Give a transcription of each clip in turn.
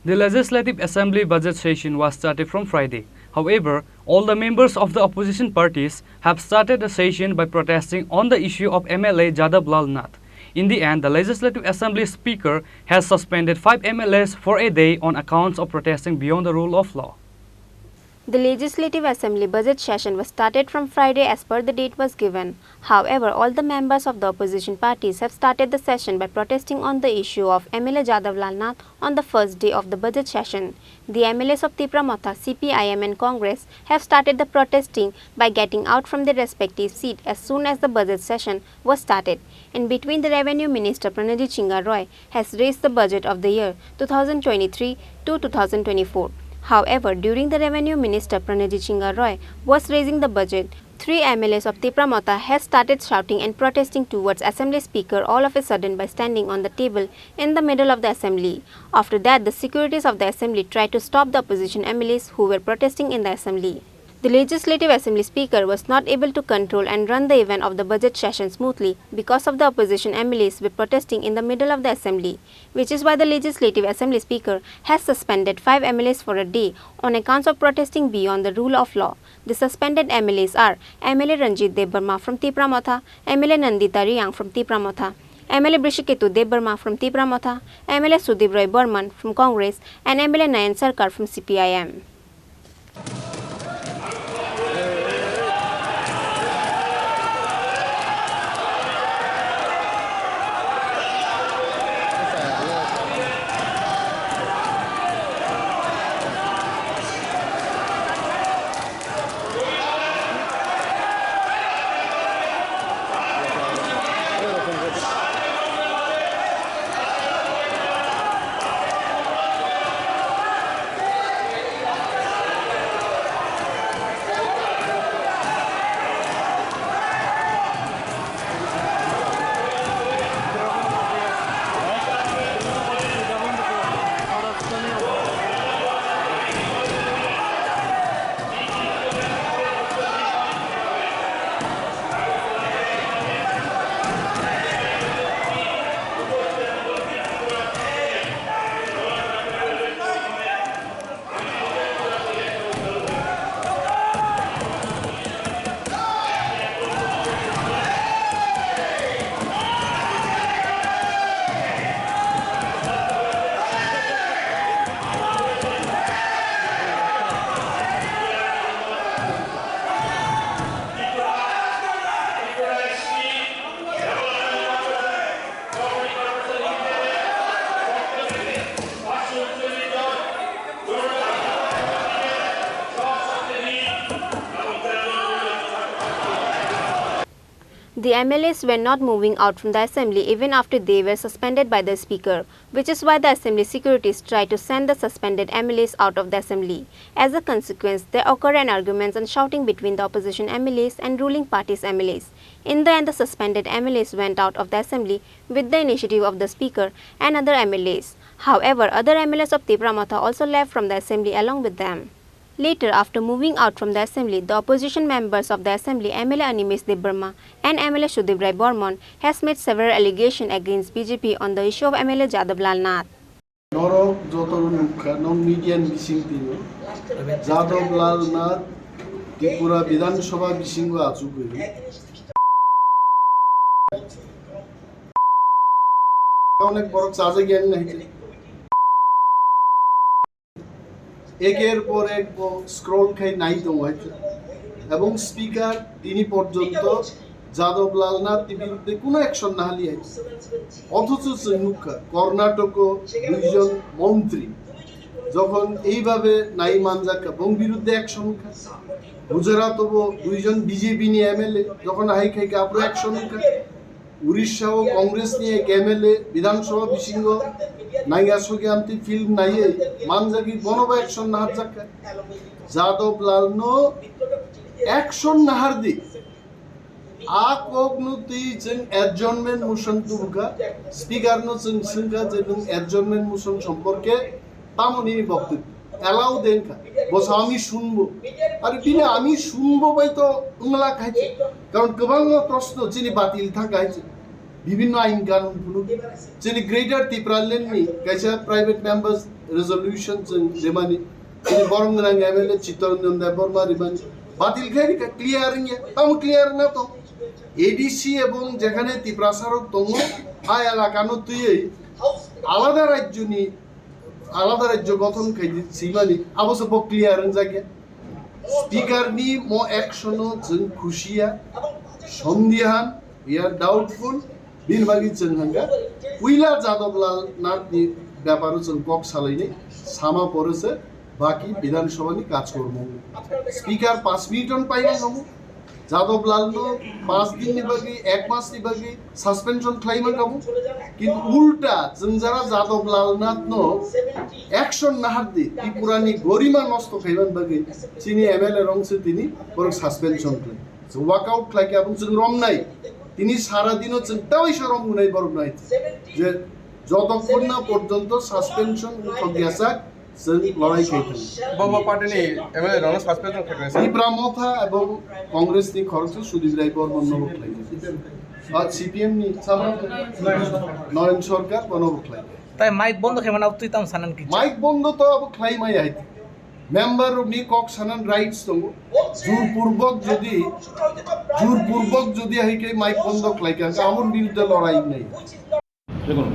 The Legislative Assembly budget session was started from Friday. However, all the members of the opposition parties have started the session by protesting on the issue of MLA Jadab Lal Nath. In the end, the Legislative Assembly Speaker has suspended 5 MLAs for a day on accounts of protesting beyond the rule of law. The Legislative Assembly budget session was started from Friday as per the date was given. However, all the members of the opposition parties have started the session by protesting on the issue of MLA Jadab Lal Nath on the first day of the budget session. The MLAs of Tripura, CPIM and Congress have started the protesting by getting out from their respective seat as soon as the budget session was started. In between, the Revenue Minister Pranajit Chinga Roy has raised the budget of the year 2023 to 2024. However, during the Revenue Minister Pranajit Chinga Roy was raising the budget, 3 MLAs of Tripura has started shouting and protesting towards Assembly Speaker all of a sudden by standing on the table in the middle of the Assembly. After that, the securities of the Assembly tried to stop the opposition MLAs who were protesting in the Assembly. The Legislative Assembly Speaker was not able to control and run the event of the budget session smoothly because of the opposition MLAs were protesting in the middle of the Assembly, which is why the Legislative Assembly Speaker has suspended 5 MLAs for a day on accounts of protesting beyond the rule of law. The suspended MLAs are MLA Ranjit Debarma from Tripura, MLA Nandita Riyang from Tripura, MLA Brishiketu Debarma from Tripura, MLA Sudip Roy Burman from Congress, and MLA Nayan Sarkar from CPIM. The MLAs were not moving out from the Assembly even after they were suspended by the Speaker, which is why the Assembly securities tried to send the suspended MLAs out of the Assembly. As a consequence, there occurred an argument and shouting between the opposition MLAs and ruling party's MLAs. In the end, the suspended MLAs went out of the Assembly with the initiative of the Speaker and other MLAs. However, other MLAs of Tripura also left from the Assembly along with them. Later, after moving out from the Assembly, the opposition members of the Assembly, MLA Animesh Debarma and MLA Sudip Roy Burman, has made several allegations against BJP on the issue of MLA Jadab Lal Nath. Jadab Lal Nath, Tripura Vidhan Sabha Bisingo Achugu. অনেক বড় চার্জে জ্ঞান নাই একের পর এক scroll খাই নাই তো হয়েছে এবং স্পিকার তিনি পর্যন্ত যাদব লাল নাথ বিরুদ্ধে কোনো অ্যাকশন না হালি আছে অথচ মুখ্য কর্ণাটক দুইজন মন্ত্রী যখন এইভাবে নাই মানজাক এবং বিরুদ্ধে অ্যাকশন খায় গুজরাট দুইজন বিজেপি নিয়ে এমএলএ যখন হাই খাইকে আপনি অ্যাকশন খায় উড়িষ্যা ও কংগ্রেস নিয়ে এমএলএ বিধানসভা বিশিঙ্গ নাইয়াসকে আনতি ফিল্ম নাইয়ে মানজাকি বনবা অ্যাকশন নাহার জাকায় যাদব লাল নো অ্যাকশন নাহার দি আকগনুতি जों এডজর্নমেন্ট মোশন তুবুকা স্পিকার নো जों সিনকা যে जों এডজর্নমেন্ট মোশন সম্পর্কে তামনি বক্তব্য এলাও দেনকা বস আমি শুনবো আরে বিনা আমি শুনবো বাই তো উংলা খাইছে কারণ গোবাং প্রশ্ন যিনি বাতিল থাকাইছে বিভিন্ন আইন কানুন ফুলুক जोंनि ग्रेटर त्रिपुरा लेन्डनि खायसे प्राइवेट मेम्बार्स रेजोल्यूशन जों जेमानि जोंनि बरंगोनां MLA चित्तरन्जन देव बर्मा रिबानि बातिल खायरिका क्लियारिं आम क्लियार ना तो एडीसी এবং যেখানে ত্রিপুরা সরক দङ আ এলাকানো তুই আলাদা রাজ্য গঠন খাইদি সিমানি আবশ্য ক্লিয়ারিং জায়গা স্পিকারনি মো অ্যাকশনও जों খুশিয়া সন্দেহান ইয়ার ডাউটফুল बिनबागी जों हांगा पुइला जादब लाल नाथनि ব্যাপারে जों কক सालायनाय सामा परेছে बाकी विधानसभानि काजकर्म स्पीकर 5 मिनिटन पाइनांगौ जादब लालनो 5 दिननि बागै 1 मासनि बागै सस्पेंशन खालामनांगौ किन्तु उल्टा जों जारा जादब लाल नाथनो एक्शन नाहारदि त्रिपुरानि गरिमा नष्ट खाइबान बागै चिनि MLA रंसे दिनि बर सस्पेंशन खालाम जों वाकआउट खालायके आबुं जों रमनाय তিনি সারা দিনও চিন্তাই সরম গুনাই বড় নাই যে যতক্ষণ না পর্যন্ত সাসপেনশন উঠগিয়াসাক जों লড়াই খাইতেন বাবা পার্টিনি MLA রন সাসপেনশন থাকবে ত্রিপুরা মথা এবং কংগ্রেসনি খরচ সুদীপ রায় বর্মন নবকলাই আর CPM নি নয়ন সরকার বনবকলাই তাই মাইক বন্ধ খেমানা তুই তাম সানান কি মাইক বন্ধ তো আব খাই মাই আইতে মেম্বার নি কক সানান রাইটস দङ জোরপূর্বক যদি আইকে মাইক বন্ধ খাইকা আমার বিরুদ্ধে লড়াই নাই দেখুন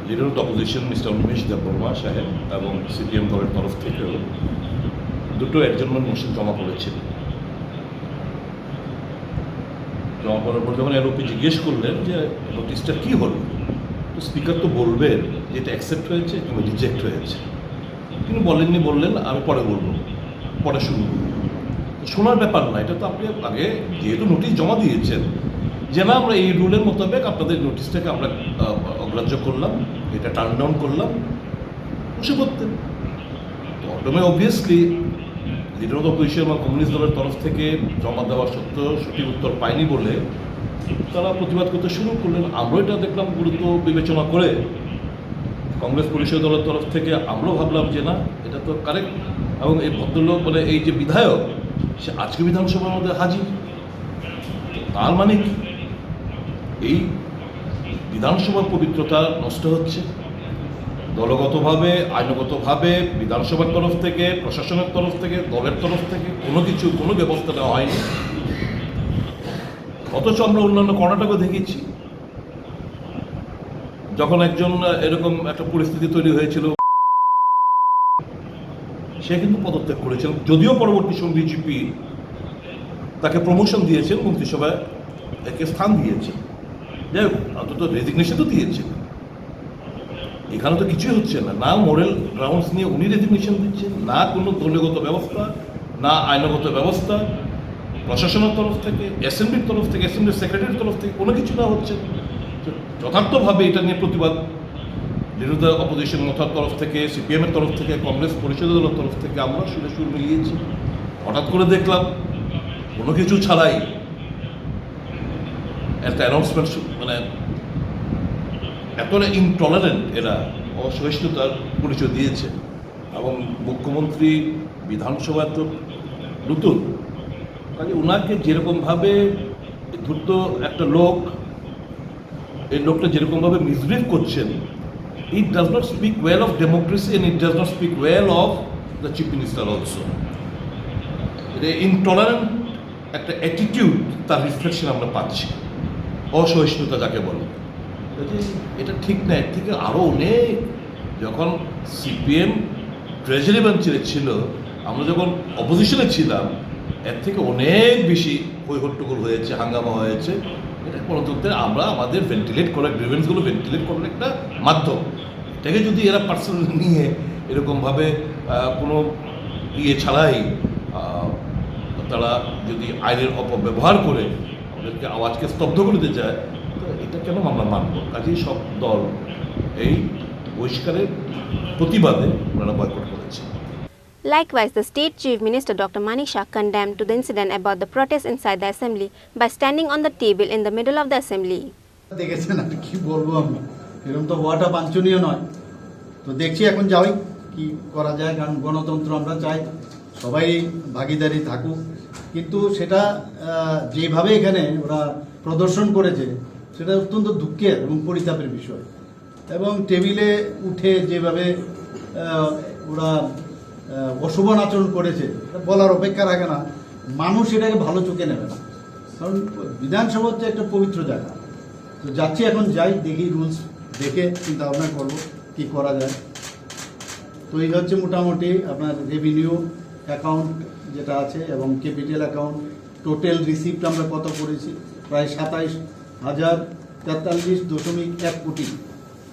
leader of opposition mister Umesh Debbarma সাহেব এবং CPM দলের তরফ থেকেও দুটো অ্যাডজার্নমেন্ট মোশন জমা করেছিল জমা করার পর যখন LOP জিজ্ঞেস করলেন যে নোটিশটা কি হলো তো স্পিকার তো বলবেন যে এটা অ্যাকসেপ্ট হয়েছে কিংবা রিজেক্ট হয়েছে তিনি বলেননি বললেন আমি পরে বলবো পরে শুনবো শোনার ব্যাপার না এটা তো আপনি আগে যেহেতু নোটিশ জমা দিয়েছেন যে না আমরা এই রুলের মোতাবেক আপনাদের নোটিশটাকে আমরা অগ্রাহ্য করলাম এটা টার্ন ডাউন করলাম বসে করতেন তো অবভিয়াসলি লিডার অফ অপোজিশন বা কমিউনিস্ট দলের তরফ থেকে জমা দেওয়া সত্ত্বেও সঠিক উত্তর পায়নি বলে তারা প্রতিবাদ করতে শুরু করলেন আমরাও এটা দেখলাম গুরুত্ব বিবেচনা করে কংগ্রেস পরিষদ দলের তরফ থেকে আমরাও ভাবলাম যে না এটা তো কারেক্ট এবং এই ভদ্রলোক মানে এই যে বিধায়ক সে আজকে বিধানসভার মধ্যে হাজির তার মানে কি এই বিধানসভার পবিত্রতা নষ্ট হচ্ছে দলগতভাবে আইনগতভাবে বিধানসভার তরফ থেকে প্রশাসনের তরফ থেকে দলের তরফ থেকে কোনো ব্যবস্থা নেওয়া হয়নি অথচ আমরা অন্যান্য কর্ণাটকও দেখেছি যখন একজন এরকম একটা পরিস্থিতি তৈরি হয়েছিল সে কিন্তু পদত্যাগ করেছেন যদিও পরবর্তী সময় বিজেপি তাকে প্রমোশন দিয়েছেন মন্ত্রিসভায় একে স্থান দিয়েছে যাই হোক অন্তত রেজিগনেশন তো দিয়েছে এখানে তো কিছুই হচ্ছে না মোরাল গ্রাউন্ডস নিয়ে উনি রেজিগনেশন দিচ্ছেন না কোনো দলগত ব্যবস্থা না আইনগত ব্যবস্থা প্রশাসনের তরফ থেকে অ্যাসেম্বলির তরফ থেকে অ্যাসেম্বলির সেক্রেটারির তরফ থেকে কোনো কিছু না হচ্ছে যথার্থভাবে এটা নিয়ে প্রতিবাদ লিডার অপোজিশন মথার তরফ থেকে CPM-এর তরফ থেকে কংগ্রেস পরিষদ দলের তরফ থেকে আমরা সুর মিলিয়েছি হঠাৎ করে দেখলাম কোনো কিছু ছাড়াই একটা অ্যানাউন্সমেন্ট মানে এতটা ইনটলারেন্ট এরা অসহিষ্ণুতার পরিচয় দিয়েছে এবং মুখ্যমন্ত্রী বিধানসভায় তো নতুন কাজে ওনাকে যেরকমভাবে ধূর্ত একটা লোক এই লোকটা যেরকমভাবে মিসবিহেভ করছেন it does not speak well of democracy and it does not speak well of the chief minister also the intolerant একটা অ্যাটিটিউড তার রিফ্লেকশন আমরা পাচ্ছি অসহিষ্ণুতা যাকে বলে এটা ঠিক না এর থেকে আরও অনেক যখন CPM ট্রেজারি বেঞ্চে ছিল আমরা যখন অপোজিশনে ছিলাম এর থেকে অনেক বেশি হইহট্টগোল হয়েছে হাঙ্গামা হয়েছে এটা গণতন্ত্রের আমরা আমাদের ভেন্টিলেট করার গ্রিভেন্সগুলো ভেন্টিলেট করার একটা মাধ্যম এটাকে যদি এরা পার্সোনালি নিয়ে এরকমভাবে কোনো ছাড়াই তারা যদি আইনের অপব্যবহার করে আমাদেরকে আওয়াজকে স্তব্ধ করে দিতে চায় তো এটা কেন আমরা মানব কাজেই সব দল এই বহিষ্কারের প্রতিবাদে ওনারা বয়কট করেছে Likewise, the State Chief Minister Dr. Manik Shah condemned to the incident about the protest inside the assembly by standing on the table in the middle of the assembly. দেখেছেন আর কি বলবো আমি এরকম তো হওয়াটা বাঞ্ছনীয় নয় তো দেখছি এখন যাই কি করা যায় কারণ গণতন্ত্র আমরা চাই সবাই ভাগিদারি থাকুক কিন্তু সেটা যেভাবে এখানে ওরা প্রদর্শন করেছে সেটা অত্যন্ত দুঃখের এবং পরিতাপের বিষয়। এবং টেবিলে উঠে যেভাবে ওরা অশোভন আচরণ করেছে বলার অপেক্ষা রাখে না, মানুষ এটাকে ভালো চোখে নেবে না, কারণ বিধানসভা হচ্ছে একটা পবিত্র জায়গা। তো যাচ্ছি, এখন যাই, দেখি রুলস দেখে চিন্তা ভাবনা করবো কী করা যায়। তো এই হচ্ছে মোটামুটি আপনার রেভিনিউ অ্যাকাউন্ট যেটা আছে এবং ক্যাপিটাল অ্যাকাউন্ট, টোটাল রিসিপ্ট আমরা কত করেছি, প্রায় 27,043.1 কোটি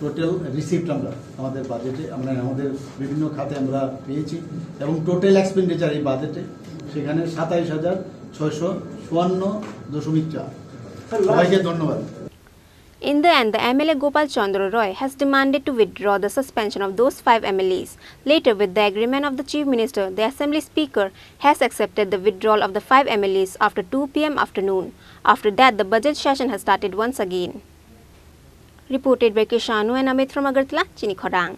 টোটাল রিসিপ্ট আমরা আমাদের বাজেটে, আমাদের বিভিন্ন খাতে আমরা পেয়েছি। এবং টোটাল এক্সপেন্ডিচার এই বাজেটে সেখানে 27,654.4। সবাইকে ধন্যবাদ। In the end, the MLA Gopal Chandra Roy has demanded to withdraw the suspension of those 5 MLAs. Later, with the agreement of the Chief Minister, the Assembly Speaker has accepted the withdrawal of the 5 MLAs after 2 p.m. afternoon. After that, the budget session has started once again. Reported by Kishanu and Amit from Agartala, Chini, Khorang.